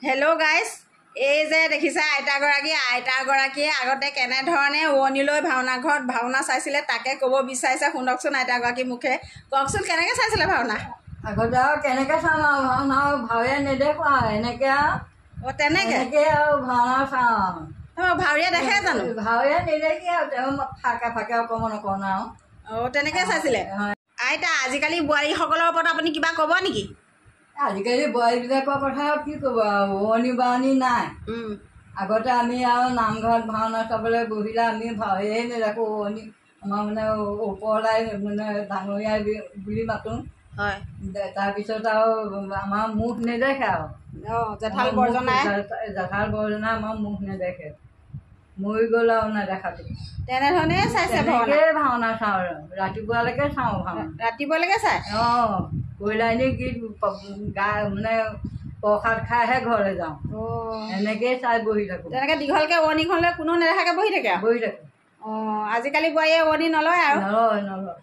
Hello' guys, এই যে দেখিছা আইতাগৰাকীয়ে আগতে কেনেধৰণে উৰণি লৈ ভাওনা ঘৰত ভাওনা চাইছিলে তাকে ক'ব বিচাৰিছে। শুনকচোন আইতাগৰাকীৰ মুখে। কওকচোন কেনেকৈ চাইছিলে ভাওনা? আগতে আৰু কেনেকৈ চাম আৰু ভাওনা ভাৱে নেদেখোঁ আৰু এনেকৈ আৰু তেনেকৈ আৰু ভাওনা চাওঁ আৰু ভাৱৰীয়া দেখে জানো? ভাৱে নেদেখি আৰু তেওঁ ফাকে ফাকে অকণমান আৰু তেনেকৈ চাইছিলে। আইতা, আজিকালি বোৱাৰীসকলৰ ওপৰত আপুনি কিবা ক'ব নেকি? আজিকালি বোৱাৰীবিলাকৰ কথা কি ক'ব আৰু উৰণি বাৰণি নাই। আগতে আমি আৰু নামঘৰত ভাওনা চাবলৈ বহিলে আমি ভাৱেই নেদেখোঁ। উৰণি আমাৰ মানে ওপৰলাই মানে ডাঙৰীয়া বুলি মাতোঁ। হয়। তাৰপিছত আৰু আমাৰ মুখ নেদেখে আৰু জেঠাল বৰজনাই আমাৰ মুখ নেদেখে, মৰি গ'ল আৰু নেদেখাটো। তেনেধৰণে চাইছে ভাওনা চাওঁ আৰু ৰাতিপুৱালৈকে চাওঁ ভাওনা। ৰাতিপুৱালৈকে চাই কইলাইনী গীত মানে প্ৰসাদ খাইহে ঘৰলৈ যাওঁ। এনেকেই চাই বহি থাকোঁ। তেনেকৈ দীঘলকৈ উৰণিখন লৈ কোনো নেদেখাকৈ বহি থাকে আৰু বহি থাকোঁ। আজিকালি বোৱাৰীয়ে উৰণি নলয় আৰু নলয়।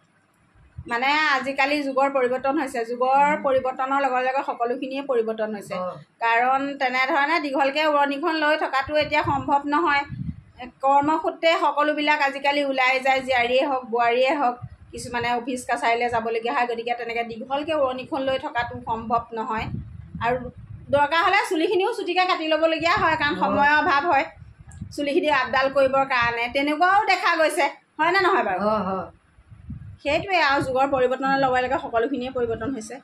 মানে আজিকালি যুগৰ পৰিৱৰ্তন হৈছে। যুগৰ পৰিৱৰ্তনৰ লগে লগে সকলোখিনিয়ে পৰিৱৰ্তন হৈছে। কাৰণ তেনেধৰণে দীঘলকৈ উৰণিখন লৈ থকাটো এতিয়া সম্ভৱ নহয়। কৰ্মসূত্ৰে সকলোবিলাক আজিকালি ওলাই যায়, জীয়াৰীয়ে হওক বোৱাৰীয়ে হওক। কিছুমানে অফিচ কাছাৰীলৈ যাবলগীয়া হয়, গতিকে তেনেকৈ দীঘলকৈ উৰণিখন লৈ থকাটো সম্ভৱ নহয়। আৰু দৰকাৰ হ'লে চুলিখিনিও চুটিকৈ কাটি ল'বলগীয়া হয়, কাৰণ সময়ৰ অভাৱ হয় চুলিখিনি আপডাল কৰিবৰ কাৰণে। তেনেকুৱাও দেখা গৈছে, হয়নে নহয় বাৰু? সেইটোৱে আৰু যুগৰ পৰিৱৰ্তনৰ লগে লগে সকলোখিনিয়ে পৰিৱৰ্তন হৈছে।